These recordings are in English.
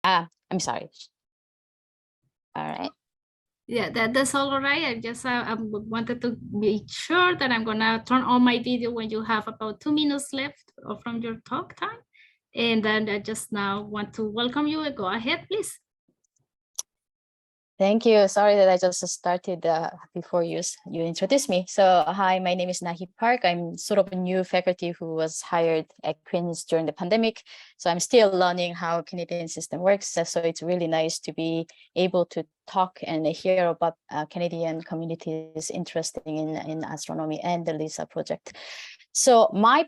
I'm sorry. All right. Yeah, that's all right. I just I wanted to be sure that I'm gonna turn on my video when you have about 2 minutes left from your talk time. And then I just now want to welcome you. Go ahead, please. Thank you. Sorry that I just started before you introduced me. So hi, my name is Nahee Park. I'm sort of a new faculty who was hired at Queen's during the pandemic. So I'm still learning how Canadian system works. So it's really nice to be able to talk and hear about Canadian communities interested in astronomy and the LISA project. So my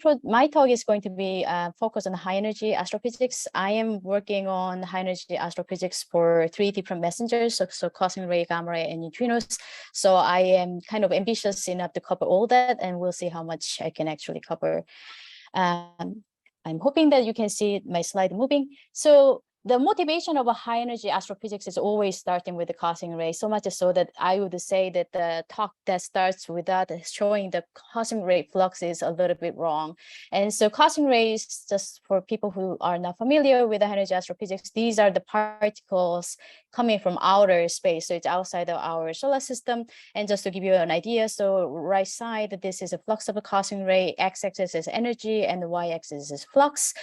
talk is going to be focused on high energy astrophysics. I am working on high energy astrophysics for 3 different messengers, so cosmic ray, gamma ray, and neutrinos. So I am kind of ambitious enough to cover all that, and we'll see how much I can actually cover. I'm hoping that you can see my slide moving. So the motivation of a high energy astrophysics is always starting with the cosmic ray, so much so that I would say that the talk that starts without showing the cosmic ray flux is a little bit wrong. And so cosmic rays, just for people who are not familiar with the high energy astrophysics, these are the particles coming from outer space. So it's outside of our solar system. And just to give you an idea, so right side, this is a flux of a cosmic ray, x-axis is energy, and the y-axis is flux.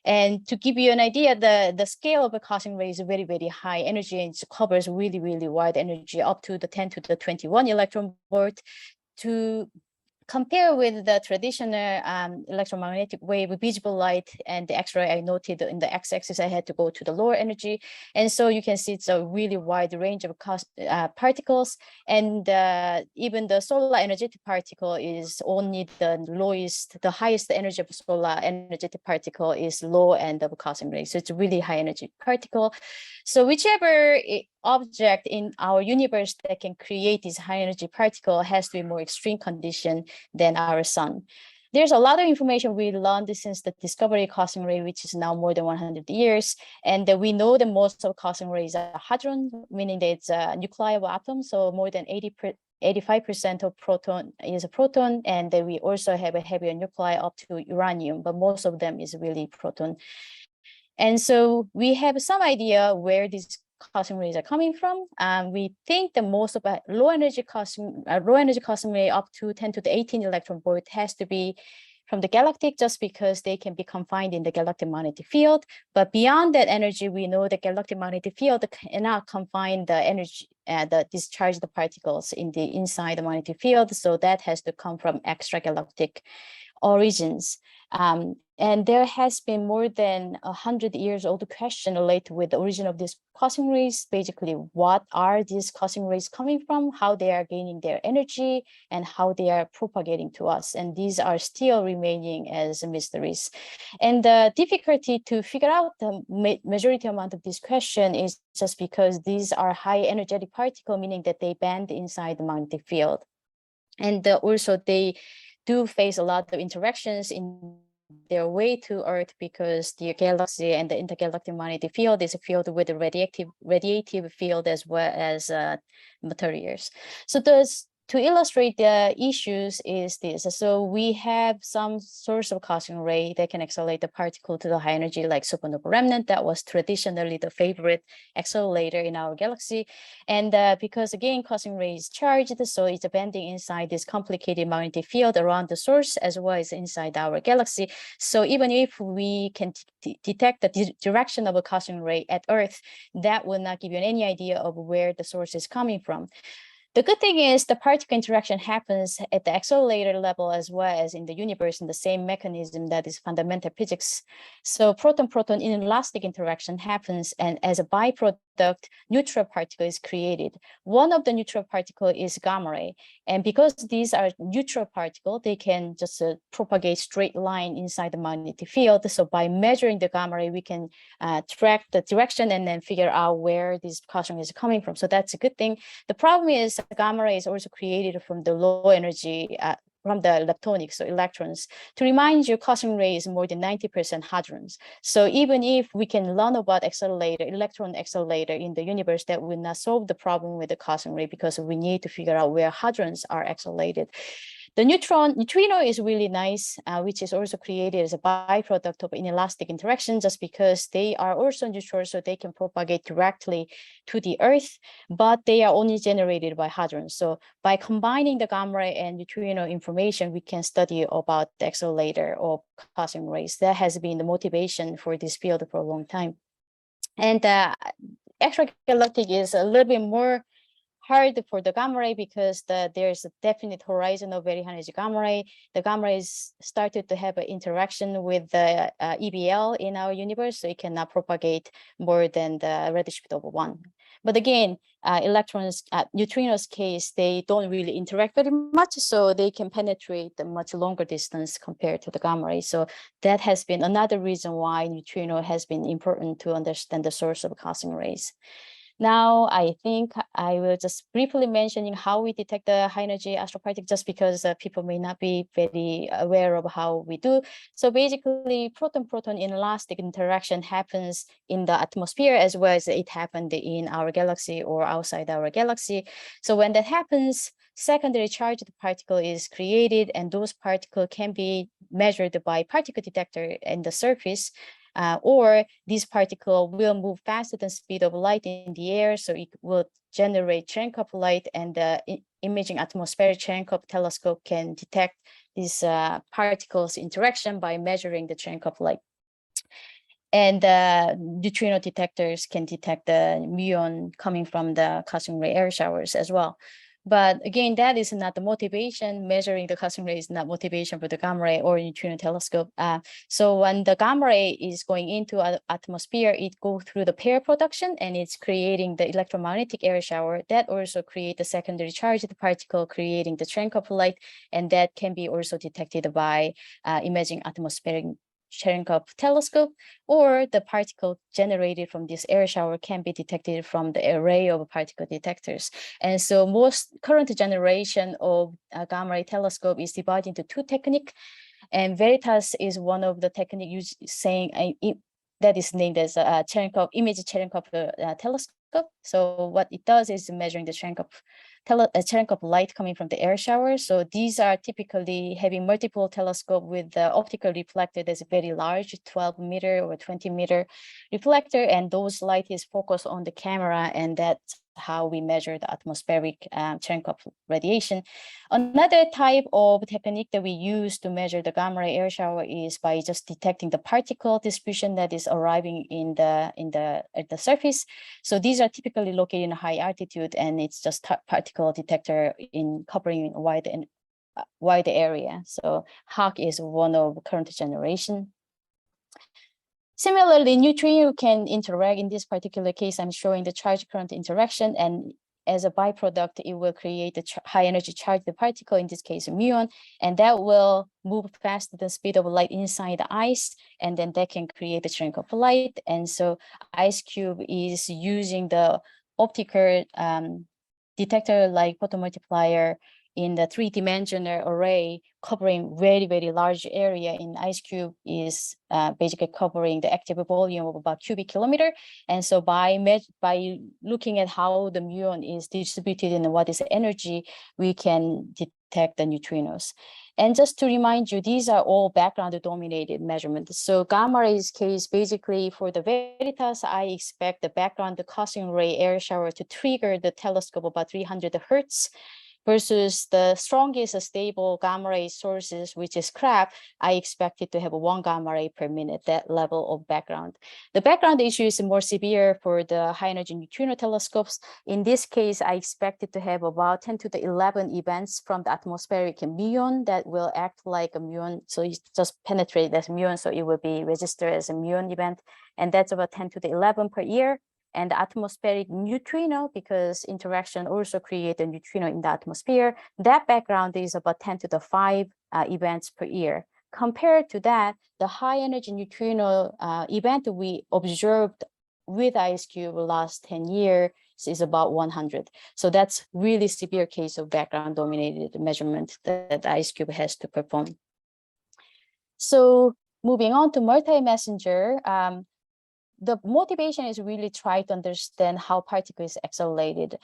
And to give you an idea, the scale of a cosmic ray is very, very high energy, and it covers really, really wide energy up to the 10 to the 21 electron volt. To compare with the traditional electromagnetic wave, visible light, and the X-ray, I noted in the x-axis, I had to go to the lower energy. And so you can see it's a really wide range of particles. And even the solar energetic particle is only the lowest, the highest energy of solar energetic particle is low end of cosmic ray. So it's a really high energy particle. So whichever object in our universe that can create this high energy particle has to be more extreme condition than our sun. There's a lot of information we learned since the discovery of cosmic ray, which is now more than 100 years. And we know that most of cosmic rays are hadron, meaning that it's a nuclei of atoms. So more than 85% of proton is a proton. And then we also have a heavier nuclei up to uranium, but most of them is really proton. And so we have some idea where these cosmic rays are coming from. We think that most of low energy cosmic ray up to 10 to the 18 electron volt has to be from the galactic, just because they can be confined in the galactic magnetic field. But beyond that energy, we know the galactic magnetic field cannot confine the energy, the discharged particles inside the magnetic field. So that has to come from extragalactic origins. And there has been more than 100 years old question related with the origin of these cosmic rays. Basically, what are these cosmic rays coming from, how they are gaining their energy, and how they are propagating to us. And these are still remaining as mysteries. And the difficulty to figure out the majority amount of this question is just because these are high energetic particles, meaning that they bend inside the magnetic field. And also they do face a lot of interactions in their way to Earth, because the galaxy and the intergalactic magnetic field is a field with a radiative field as well as materials. So to illustrate the issues is this. So we have some source of cosmic ray that can accelerate the particle to the high energy, like supernova remnant. That was traditionally the favorite accelerator in our galaxy. And because again, cosmic ray is charged, so it's bending inside this complicated magnetic field around the source as well as inside our galaxy. So even if we can detect the direction of a cosmic ray at Earth, that will not give you any idea of where the source is coming from. The good thing is the particle interaction happens at the accelerator level as well as in the universe in the same mechanism that is fundamental physics. So proton-proton inelastic interaction happens, and as a byproduct, neutral particle is created. One of the neutral particle is gamma ray. And because these are neutral particles, they can just propagate straight line inside the magnetic field. So by measuring the gamma ray, we can track the direction and then figure out where this cosmic is coming from. So that's a good thing. The problem is gamma ray is also created from the low energy, from the leptonics, so electrons. To remind you, cosmic ray is more than 90% hadrons. So even if we can learn about electron accelerator in the universe, that will not solve the problem with the cosmic ray, because we need to figure out where hadrons are accelerated. The neutrino is really nice, which is also created as a byproduct of inelastic interaction, just because they are also neutral, so they can propagate directly to the Earth, but they are only generated by hadrons. So by combining the gamma ray and neutrino information, we can study about the accelerator of cosmic rays. That has been the motivation for this field for a long time. And extragalactic is a little bit more hard for the gamma ray, because there's a definite horizon of very high energy gamma ray. The gamma rays started to have an interaction with the EBL in our universe, so it cannot propagate more than the redshift of 1. But again, electrons, neutrinos case, they don't really interact very much, so they can penetrate a much longer distance compared to the gamma ray. So that has been another reason why neutrino has been important to understand the source of cosmic rays. Now, I think I will just briefly mention how we detect the high energy astroparticle, just because people may not be very aware of how we do. So basically, proton-proton inelastic interaction happens in the atmosphere, as well as it happened in our galaxy or outside our galaxy. So when that happens, secondary charged particle is created, and those particles can be measured by particle detector in the surface. Or these particles will move faster than speed of light in the air, so it will generate Cherenkov light, and the imaging atmospheric Cherenkov telescope can detect these particles interaction by measuring the Cherenkov light. And neutrino detectors can detect the muon coming from the cosmic ray air showers as well. But again, that is not the motivation. Measuring the cosmic ray is not motivation for the gamma ray or neutrino telescope. So when the gamma ray is going into an atmosphere, it goes through the pair production, and it's creating the electromagnetic air shower that also create the secondary charged particle, creating the Cherenkov light, and that can be also detected by imaging atmospheric Cherenkov telescope, or the particle generated from this air shower can be detected from the array of particle detectors. And so most current generation of gamma ray telescope is divided into two techniques, and Veritas is one of the techniques that is named as a Cherenkov image Cherenkov telescope. So what it does is measuring the Cherenkov light coming from the air shower. So these are typically having multiple telescope with the optical reflector that's very large, 12-meter or 20-meter reflector, and those light is focused on the camera, and that's how we measure the atmospheric Cherenkov radiation. Another type of technique that we use to measure the gamma ray air shower is by just detecting the particle distribution that is arriving at the surface. So these are typically located in a high altitude, and it's just particle detector in covering wide area. So HAC is one of current generation. Similarly, neutrino can interact. In this particular case, I'm showing the charge current interaction, and as a byproduct, it will create a high energy charged particle, in this case, a muon, and that will move faster than speed of light inside the ice, and then that can create a Cherenkov light. And so IceCube is using the optical detector like photomultiplier in the 3-dimensional array, covering very, very large area in IceCube, is basically covering the active volume of about cubic kilometer. And so by looking at how the muon is distributed and what is the energy, we can detect the neutrinos. And just to remind you, these are all background dominated measurements. So gamma ray's case, basically for the Veritas, I expect the background, the cosmic ray air shower to trigger the telescope about 300 Hertz. Versus the strongest stable gamma ray sources, which is CRAP, I expect it to have 1 gamma ray per minute, that level of background. The background issue is more severe for the high energy neutrino telescopes. In this case, I expect it to have about 10 to the 11 events from the atmospheric muon that will act like a muon. So it just penetrate as muon, so it will be registered as a muon event. And that's about 10 to the 11 per year. And the atmospheric neutrino, because interaction also create a neutrino in the atmosphere, that background is about 10 to the 5 events per year. Compared to that, the high energy neutrino event we observed with IceCube last 10 years is about 100. So that's really severe case of background dominated measurement that IceCube has to perform. So moving on to multi-messenger, the motivation is really try to understand how particle is accelerated.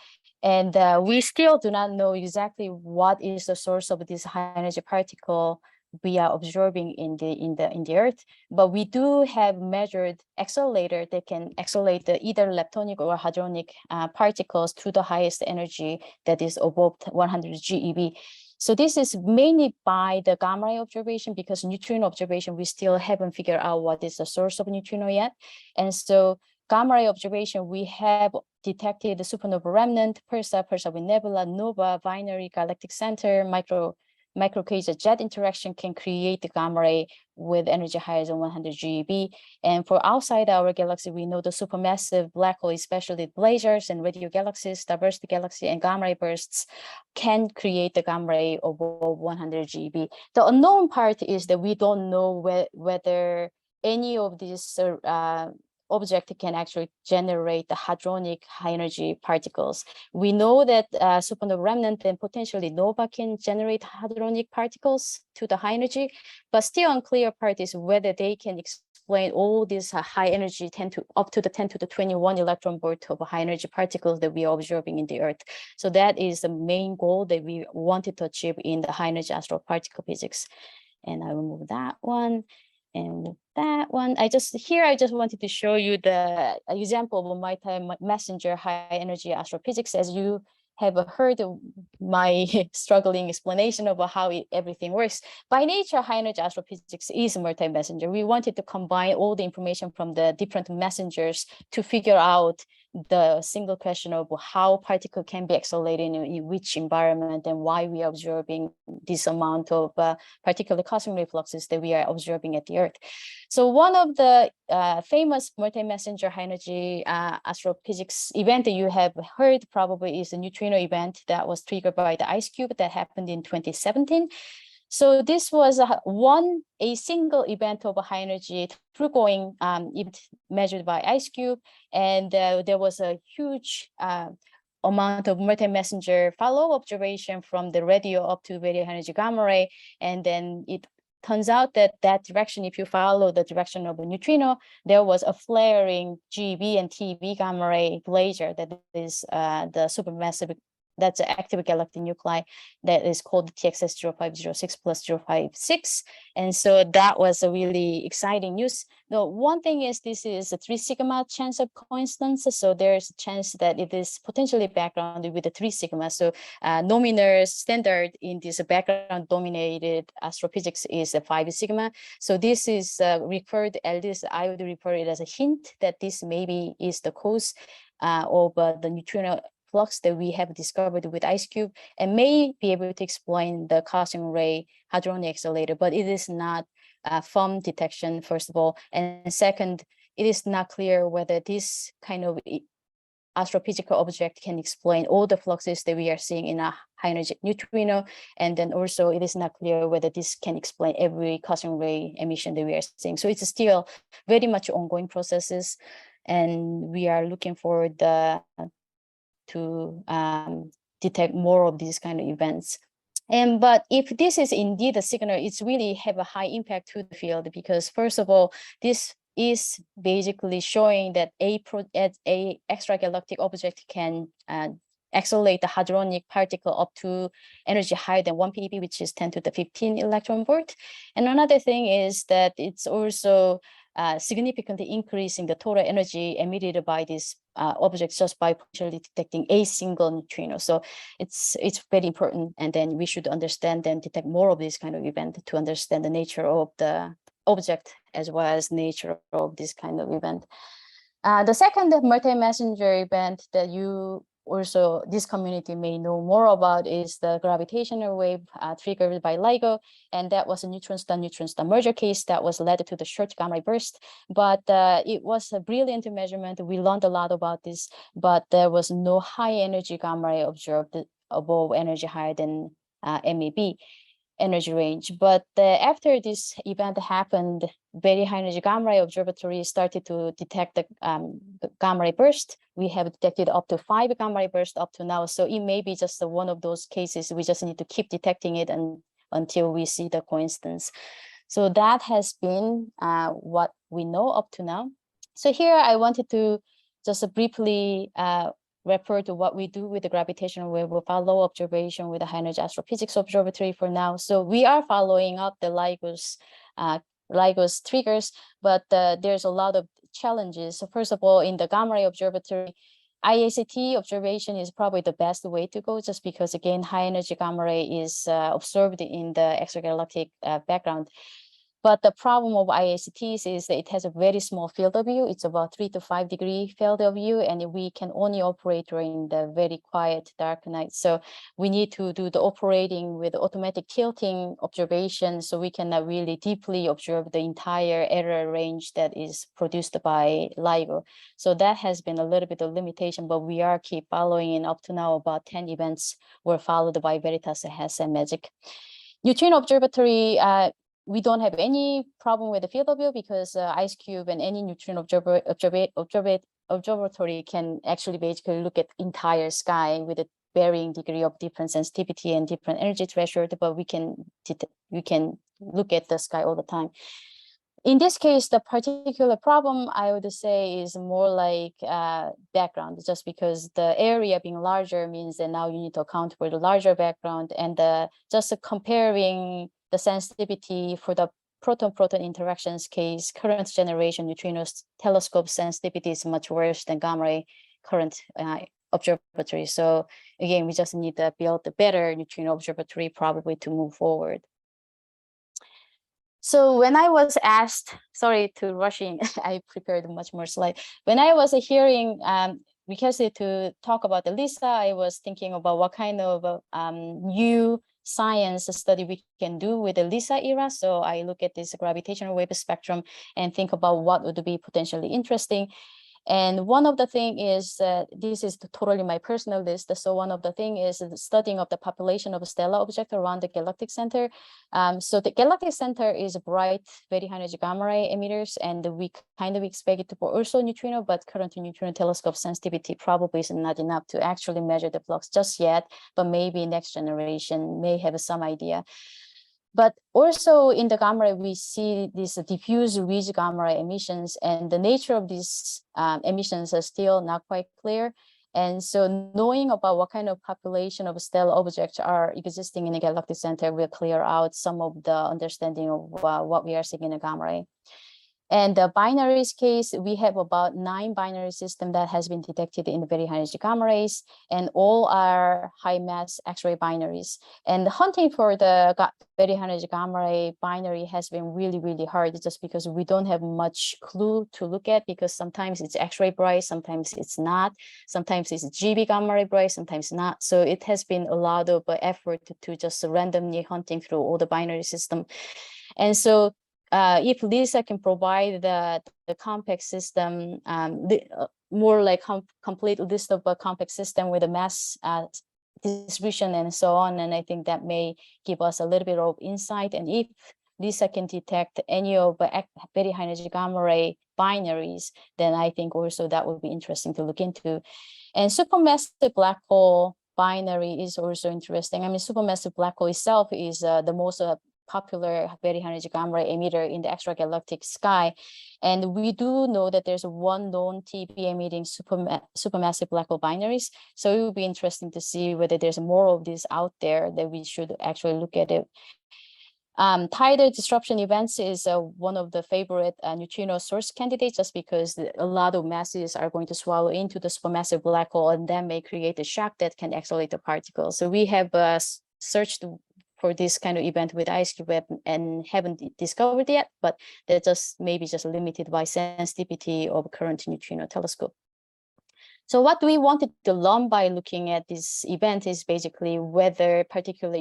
And we still do not know exactly what is the source of this high energy particle we are observing in the Earth, but we do have measured accelerator that can accelerate the either leptonic or hadronic particles to the highest energy that is above 100 GeV. So this is mainly by the gamma ray observation, because neutrino observation, we still haven't figured out what is the source of neutrino yet. And so gamma ray observation, we have detected the supernova remnant, pulsar nebula, nova, binary galactic center, micro-quasar jet interaction can create the gamma ray with energy higher than 100 GeV. And for outside our galaxy, we know the supermassive black hole, especially blazars and radio galaxies, diversity galaxy, and gamma ray bursts can create the gamma ray above 100 GeV. The unknown part is that we don't know whether any of these object can actually generate the hadronic high energy particles. We know that supernova remnant and potentially nova can generate hadronic particles to the high energy, but still unclear part is whether they can explain all these high energy up to the 10 to the 21 electron volt of high energy particles that we are observing in the Earth. So that is the main goal that we wanted to achieve in the high energy astroparticle physics. And I will move that one. And that one, I just wanted to show you the example of multi-messenger high energy astrophysics. As you have heard my struggling explanation about how everything works. By nature, high energy astrophysics is multi-messenger. We wanted to combine all the information from the different messengers to figure out the single question of how particle can be accelerated in which environment and why we are observing this amount of particular cosmic ray fluxes that we are observing at the Earth. So one of the famous multi-messenger high energy astrophysics event that you have heard probably is the Neutrino event that was triggered by the ice cube that happened in 2017. So this was a single event of a high energy through-going event measured by ice cube, and there was a huge amount of multi-messenger follow observation from the radio up to very high energy gamma ray, and then it turns out that direction, if you follow the direction of a neutrino, there was a flaring GeV and TeV gamma ray blazar that is the supermassive. That's an active galactic nuclei that is called TXS 0506 plus 056. And so that was a really exciting news. The one thing is this is a 3 sigma chance of coincidence. So there's a chance that it is potentially backgrounded with a 3 sigma. So nominal standard in this background dominated astrophysics is a 5 sigma. So this is referred, at least I would refer it as a hint that this maybe is the cause of the neutrino flux that we have discovered with ice cube, and may be able to explain the cosmic ray hadronic accelerator, but it is not firm detection, first of all, and second, it is not clear whether this kind of astrophysical object can explain all the fluxes that we are seeing in a high energy neutrino, and then also it is not clear whether this can explain every cosmic ray emission that we are seeing. So it's still very much ongoing processes, and we are looking forward to detect more of these kind of events. But if this is indeed a signal, it's really have a high impact to the field, because first of all, this is basically showing that a extragalactic object can accelerate the hadronic particle up to energy higher than 1 PeV, which is 10 to the 15 electron volt. And another thing is that it's also significantly increasing the total energy emitted by this object just by potentially detecting a single neutrino. So it's very important, and then we should understand and detect more of this kind of event to understand the nature of the object as well as nature of this kind of event. The second multi-messenger event that you also this community may know more about is the gravitational wave triggered by LIGO, and that was a neutron-star merger case that was led to the short gamma ray burst. But it was a brilliant measurement. We learned a lot about this, but there was no high energy gamma ray observed above energy higher than MeV energy range. But after this event happened, very high energy gamma ray observatory started to detect the gamma ray burst. We have detected up to 5 gamma ray bursts up to now. So it may be just one of those cases. We just need to keep detecting it until we see the coincidence. So that has been what we know up to now. So here I wanted to just briefly refer to what we do with the gravitational wave. We'll follow observation with the High Energy Astrophysics Observatory for now. So we are following up the LIGO's triggers, but there's a lot of challenges. So first of all, in the Gamma Ray Observatory, IACT observation is probably the best way to go, just because, again, high energy gamma ray is observed in the extragalactic background. But the problem of IACTs is that it has a very small field of view. It's about 3 to 5 degree field of view, and we can only operate during the very quiet dark night. So we need to do the operating with automatic tilting observation, so we can really deeply observe the entire error range that is produced by LIGO. So that has been a little bit of limitation, but we are keep following, and up to now about 10 events were followed by Veritas, HESS, and MAGIC. Neutrino Observatory, we don't have any problem with the field of view, because IceCube and any neutrino observatory can actually basically look at entire sky with a varying degree of different sensitivity and different energy threshold, but we can look at the sky all the time. In this case, the particular problem, I would say, is more like background, just because the area being larger means that now you need to account for the larger background, and just comparing the sensitivity for the proton-proton interactions case, current generation neutrino telescope sensitivity is much worse than gamma ray current observatory. So again, we just need to build a better neutrino observatory probably to move forward. So when I was asked, sorry to rushing, I prepared much more slide. When I was hearing requested to talk about the LISA, I was thinking about what kind of new science study we can do with the LISA era. So I look at this gravitational wave spectrum and think about what would be potentially interesting. And one of the thing is that this is totally my personal list. So one of the thing is the studying of the population of stellar objects around the galactic center. So the galactic center is bright, very high energy gamma ray emitters, and we kind of expect it to also neutrino, but current neutrino telescope sensitivity probably is not enough to actually measure the flux just yet, but maybe next generation may have some idea. But also in the gamma ray, we see these diffuse ridge gamma ray emissions, and the nature of these emissions are still not quite clear. And so knowing about what kind of population of stellar objects are existing in the galactic center will clear out some of the understanding of what we are seeing in the gamma ray. And the binaries case, we have about 9 binary systems that has been detected in the very high energy gamma rays, and all are high mass X-ray binaries. And hunting for the very high energy gamma ray binary has been really, really hard, just because we don't have much clue to look at, because sometimes it's X-ray bright, sometimes it's not, sometimes it's GB gamma ray bright, sometimes not. So it has been a lot of effort to just randomly hunting through all the binary system. And so if LISA can provide the compact system, more like complete list of a compact system with a mass distribution and so on, and I think that may give us a little bit of insight. And if LISA can detect any of very high energy gamma ray binaries, then I think also that would be interesting to look into. And supermassive black hole binary is also interesting. I mean, supermassive black hole itself is the most popular very high energy gamma ray emitter in the extragalactic sky. And we do know that there's one known TB emitting supermassive black hole binaries. So it would be interesting to see whether there's more of these out there that we should actually look at it. Tidal disruption events is one of the favorite neutrino source candidates, just because a lot of masses are going to swallow into the supermassive black hole, and that may create a shock that can accelerate the particles. So we have searched for this kind of event with IceCube and haven't discovered yet, but they're just maybe just limited by sensitivity of current neutrino telescope. So what we wanted to learn by looking at this event is basically whether particular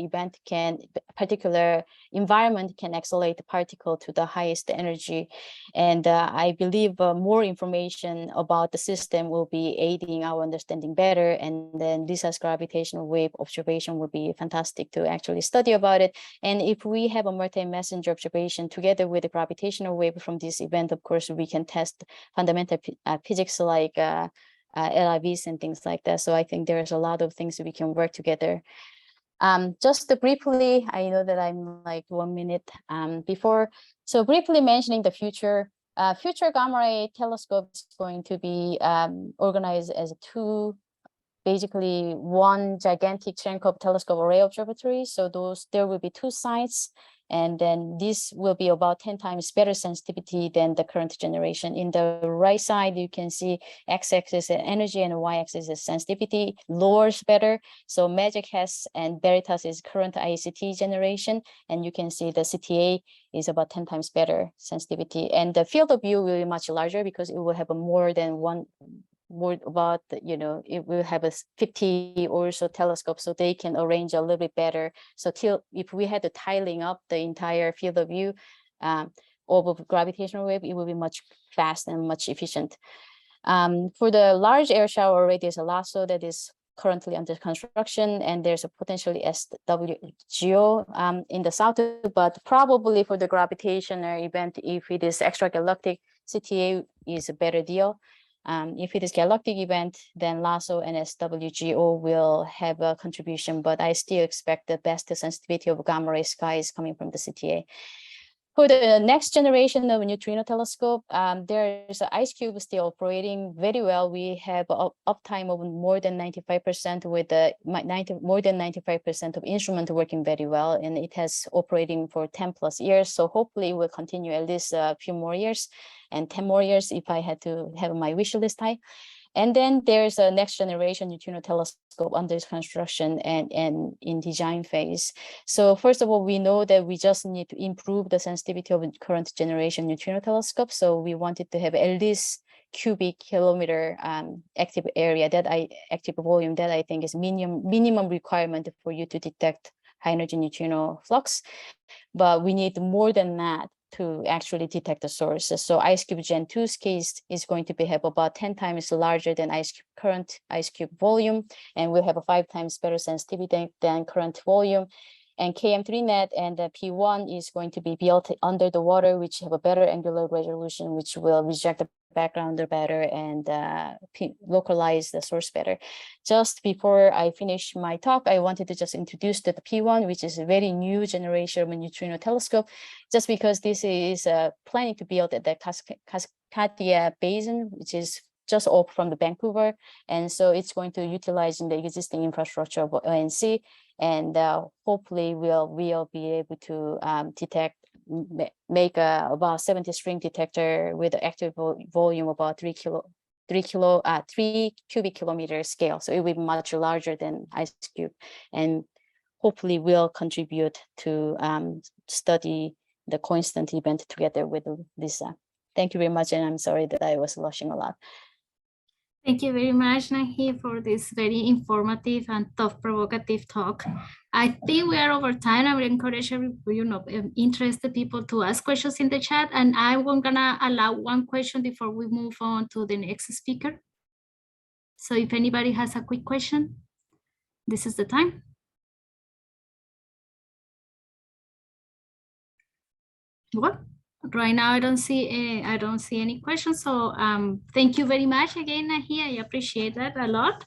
environment can accelerate the particle to the highest energy. And I believe more information about the system will be aiding our understanding better. And then LISA's gravitational wave observation would be fantastic to actually study about it. And if we have a multi-messenger observation together with the gravitational wave from this event, of course, we can test fundamental physics like LIVs and things like that. So I think there's a lot of things that we can work together. Just briefly, I know that I'm like 1 minute before. So briefly mentioning the future, Future gamma ray telescope is going to be organized as basically one gigantic Cherenkov telescope array observatory. So there will be 2 sites, and then this will be about 10 times better sensitivity than the current generation. In the right side, you can see x-axis is energy and y-axis is sensitivity, lowers better. So MAGIC has and Veritas is current ICT generation, and you can see the CTA is about 10 times better sensitivity. And the field of view will be much larger because it will have more than one. It will have a 50 or so telescopes, so they can arrange a little bit better. So if we had to tiling up the entire field of view of gravitational wave, it will be much fast and much efficient. For the large air shower array, there's a LASSO that is currently under construction, and there's a potentially SWGO in the south, but probably for the gravitational event, if it is extragalactic, CTA is a better deal. If it is galactic event, then LASSO and SWGO will have a contribution, but I still expect the best sensitivity of gamma ray skies coming from the CTA. For the next generation of neutrino telescope, there's an IceCube still operating very well. We have uptime of more than 95% with more than 95% of instrument working very well, and it has operating for 10 plus years. So hopefully it will continue at least a few more years and 10 more years if I had to have my wish list high. And then there's a next generation neutrino telescope under construction and in design phase. So first of all, we know that we just need to improve the sensitivity of current generation neutrino telescope. So we wanted to have at least cubic kilometer active area, active volume that I think is minimum requirement for you to detect high energy neutrino flux. But we need more than that to actually detect the sources. So IceCube Gen 2's case is going to have about 10 times larger than current IceCube volume, and we'll have a 5 times better sensitivity than current volume. And KM3net and the P1 is going to be built under the water, which have a better angular resolution, which will reject the background better and localize the source better. Just before I finish my talk, I wanted to just introduce the P1, which is a very new generation of neutrino telescope, just because this is planning to build at the Cascadia Basin, which is just off from the Vancouver. And so it's going to utilize in the existing infrastructure of ONC, and hopefully we'll be able to make about 70 string detector with an active volume about 3 cubic kilometer scale. So it will be much larger than IceCube, and hopefully will contribute to study the constant event together with Lisa. Thank you very much, and I'm sorry that I was rushing a lot. Thank you very much, Nahee, for this very informative and thought-provocative talk. I think we are over time. I would encourage interested people to ask questions in the chat, and I'm gonna allow one question before we move on to the next speaker. So if anybody has a quick question, this is the time. What? Right now, I don't see any questions. So thank you very much again, Nahee. I appreciate that a lot.